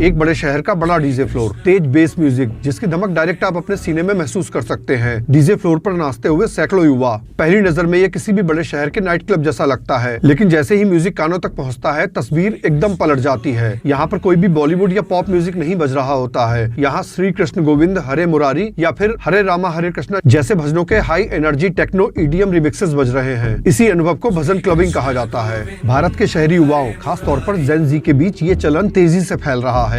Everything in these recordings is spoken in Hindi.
एक बड़े शहर का बड़ा डीजे फ्लोर, तेज बेस म्यूजिक जिसकी धमक डायरेक्ट आप अपने सीने में महसूस कर सकते हैं। डीजे फ्लोर पर नाचते हुए सैकड़ों युवा। पहली नजर में ये किसी भी बड़े शहर के नाइट क्लब जैसा लगता है, लेकिन जैसे ही म्यूजिक कानों तक पहुंचता है तस्वीर एकदम पलट जाती है। यहाँ पर कोई भी बॉलीवुड या पॉप म्यूजिक नहीं बज रहा होता है। यहाँ श्री कृष्ण गोविंद हरे मुरारी या फिर हरे रामा हरे कृष्ण जैसे भजनों के high energy techno EDM remixes बज रहे हैं। इसी अनुभव को भजन क्लबिंग कहा जाता है। भारत के शहरी युवाओं, खास तौर पर जेन जी के बीच ये चलन तेजी से फैल रहा है।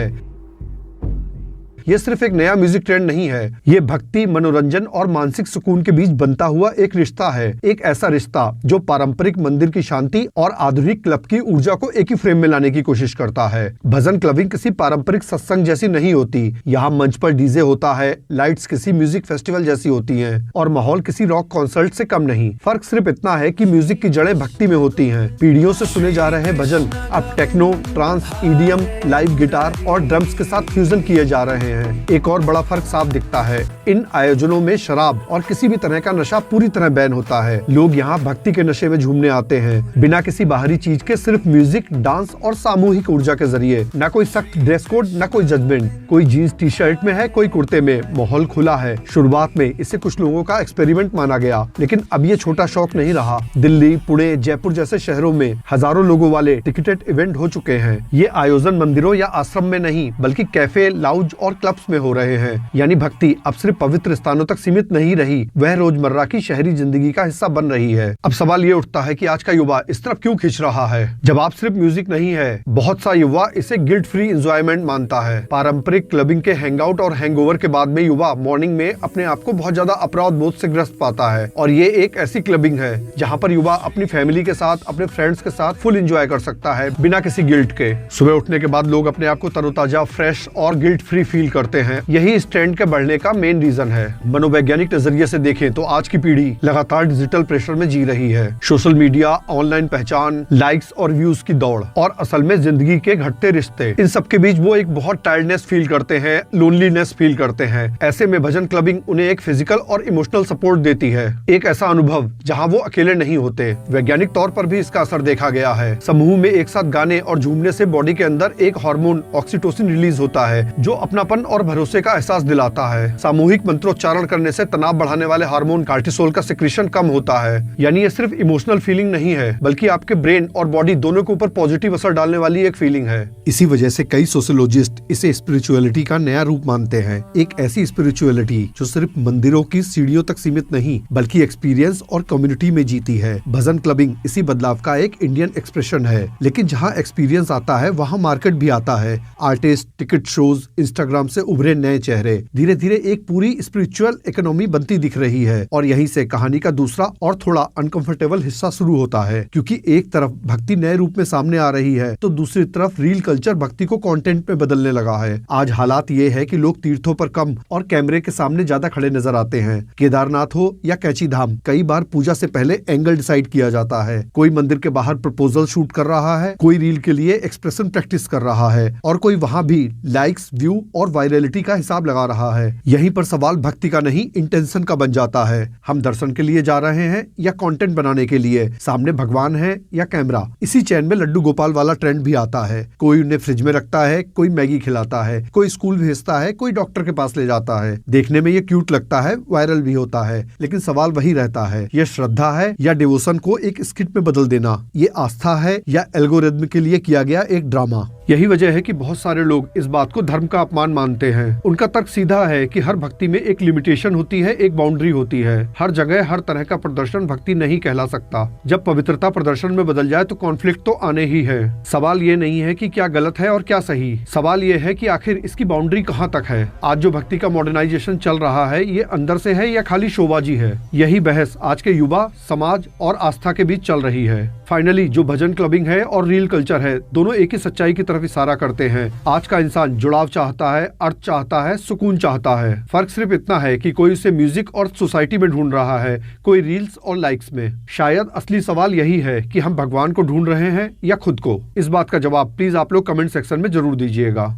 ये सिर्फ एक नया म्यूजिक ट्रेंड नहीं है, ये भक्ति, मनोरंजन और मानसिक सुकून के बीच बनता हुआ एक रिश्ता है। एक ऐसा रिश्ता जो पारंपरिक मंदिर की शांति और आधुनिक क्लब की ऊर्जा को एक ही फ्रेम में लाने की कोशिश करता है। भजन क्लबिंग किसी पारंपरिक सत्संग जैसी नहीं होती। यहाँ मंच पर डीजे होता है, लाइट्स किसी म्यूजिक फेस्टिवल जैसी होती हैं और माहौल किसी रॉक कॉन्सर्ट से कम नहीं। फर्क सिर्फ इतना है कि म्यूजिक की जड़ें भक्ति में होती हैं। पीढ़ियों से सुने जा रहे भजन अब techno, trance, EDM, live guitar और ड्रम्स के साथ फ्यूजन किए जा रहे हैं। एक और बड़ा फर्क साफ दिखता है, इन आयोजनों में शराब और किसी भी तरह का नशा पूरी तरह बैन होता है। लोग यहाँ भक्ति के नशे में झूमने आते हैं, बिना किसी बाहरी चीज के, सिर्फ म्यूजिक, डांस और सामूहिक ऊर्जा के जरिए। न कोई सख्त ड्रेस कोड, न कोई जजमेंट। कोई जीन्स टी शर्ट में है, कोई कुर्ते में। माहौल खुला है। शुरुआत में इसे कुछ लोगों का एक्सपेरिमेंट माना गया, लेकिन अब ये छोटा शौक नहीं रहा। दिल्ली, पुणे, जयपुर जैसे शहरों में हजारों लोगों वाले टिकटेड इवेंट हो चुके हैं। ये आयोजन मंदिरों या आश्रम में नहीं, बल्कि कैफे, लाउंज और क्लब्स में हो रहे हैं। यानी भक्ति अब सिर्फ पवित्र स्थानों तक सीमित नहीं रही, वह रोजमर्रा की शहरी जिंदगी का हिस्सा बन रही है। अब सवाल ये उठता है कि आज का युवा इस तरफ क्यों खींच रहा है? जवाब सिर्फ म्यूजिक नहीं है। बहुत सा युवा इसे गिल्ट फ्री एंजॉयमेंट मानता है। पारंपरिक क्लबिंग के हैंगआउट और हैंगओवर के बाद में युवा मॉर्निंग में अपने आप को बहुत ज्यादा अपराध बोध से ग्रस्त पाता है। और ये एक ऐसी क्लबिंग है जहाँ पर युवा अपनी फैमिली के साथ, अपने फ्रेंड्स के साथ फुल एंजॉय कर सकता है, बिना किसी गिल्ट के। सुबह उठने के बाद लोग अपने आप को तरोताजा, फ्रेश और गिल्ट फ्री फील करते हैं। यही इस ट्रेंड के बढ़ने का मेन रीजन है। मनोवैज्ञानिक नजरिए से देखें तो आज की पीढ़ी लगातार डिजिटल प्रेशर में जी रही है। सोशल मीडिया, ऑनलाइन पहचान, लाइक्स और व्यूज की दौड़ और असल में जिंदगी के घटते रिश्ते, इन सब के बीच वो एक बहुत टायर्डनेस फील करते हैं, लोनलीनेस फील करते हैं। ऐसे में भजन क्लबिंग उन्हें एक फिजिकल और इमोशनल सपोर्ट देती है, एक ऐसा अनुभव जहाँ वो अकेले नहीं होते। वैज्ञानिक तौर पर भी इसका असर देखा गया है। समूह में एक साथ गाने और झूमने से बॉडी के अंदर एक हार्मोन ऑक्सीटोसिन रिलीज होता है, जो अपनापन और भरोसे का एहसास दिलाता है। सामूहिक मंत्रोच्चारण करने से तनाव बढ़ाने वाले हार्मोन कार्टिसोल का सिक्रीशन कम होता है। यानी ये सिर्फ इमोशनल फीलिंग नहीं है, बल्कि आपके ब्रेन और बॉडी दोनों के ऊपर पॉजिटिव असर डालने वाली एक फीलिंग है। इसी वजह से कई सोशियोलॉजिस्ट इसे स्पिरिचुअलिटी का नया रूप मानते हैं। एक ऐसी स्पिरिचुअलिटी जो सिर्फ मंदिरों की सीढ़ियों तक सीमित नहीं, बल्कि एक्सपीरियंस और कम्युनिटी में जीती है। भजन क्लबिंग इसी बदलाव का एक इंडियन एक्सप्रेशन है। लेकिन जहाँ एक्सपीरियंस आता है, वहाँ मार्केट भी आता है। आर्टिस्ट, टिकट शोज, इंस्टाग्राम से उभरे नए चेहरे, धीरे धीरे एक पूरी स्पिरिचुअल इकोनॉमी बनती दिख रही है। और यहीं से कहानी का दूसरा और थोड़ा अनकंफर्टेबल हिस्सा शुरू होता है, क्योंकि एक तरफ भक्ति नए रूप में सामने आ रही है, तो दूसरी तरफ रील कल्चर भक्ति को कंटेंट में बदलने लगा है। आज हालात ये है कि लोग तीर्थों पर कम और कैमरे के सामने ज्यादा खड़े नजर आते हैं। केदारनाथ हो या कैची धाम, कई बार पूजा से पहले एंगल डिसाइड किया जाता है। कोई मंदिर के बाहर प्रपोजल शूट कर रहा है, कोई रील के लिए एक्सप्रेशन प्रैक्टिस कर रहा है, और कोई वहाँ भी लाइक्स, व्यू और वायरलिटी का हिसाब लगा रहा है। यहीं पर सवाल भक्ति का नहीं, इंटेंशन का बन जाता है। हम दर्शन के लिए जा रहे हैं या कंटेंट बनाने के लिए? सामने भगवान है या कैमरा? इसी चैन में लड्डू गोपाल वाला ट्रेंड भी आता है। कोई उन्हें फ्रिज में रखता है, कोई मैगी खिलाता है, कोई स्कूल भेजता है, कोई डॉक्टर के पास ले जाता है। देखने में ये क्यूट लगता है, वायरल भी होता है, लेकिन सवाल वही रहता है, ये श्रद्धा है या डिवोशन को एक स्किट में बदल देना? ये आस्था है या एल्गोरिथम के लिए किया गया एक ड्रामा? यही वजह है कि बहुत सारे लोग इस बात को धर्म का अपमान मानते हैं। उनका तर्क सीधा है कि हर भक्ति में एक लिमिटेशन होती है, एक बाउंड्री होती है। हर जगह हर तरह का प्रदर्शन भक्ति नहीं कहला सकता। जब पवित्रता प्रदर्शन में बदल जाए तो कॉन्फ्लिक्ट तो आने ही है। सवाल ये नहीं है कि क्या गलत है और क्या सही, सवाल ये है कि आखिर इसकी बाउंड्री कहाँ तक है। आज जो भक्ति का मॉडर्नाइजेशन चल रहा है, ये अंदर से है या खाली शोबाजी है? यही बहस आज के युवा, समाज और आस्था के बीच चल रही है। फाइनली जो भजन क्लबिंग है और रील कल्चर है, दोनों एक ही सच्चाई की तरफ इशारा करते हैं। आज का इंसान जुड़ाव चाहता है, अर्थ चाहता है, सुकून चाहता है। फर्क सिर्फ इतना है कि कोई उसे म्यूजिक और सोसाइटी में ढूंढ रहा है, कोई रील्स और लाइक्स में। शायद असली सवाल यही है कि हम भगवान को ढूंढ रहे हैं या खुद को। इस बात का जवाब प्लीज आप लोग कमेंट सेक्शन में जरूर दीजिएगा।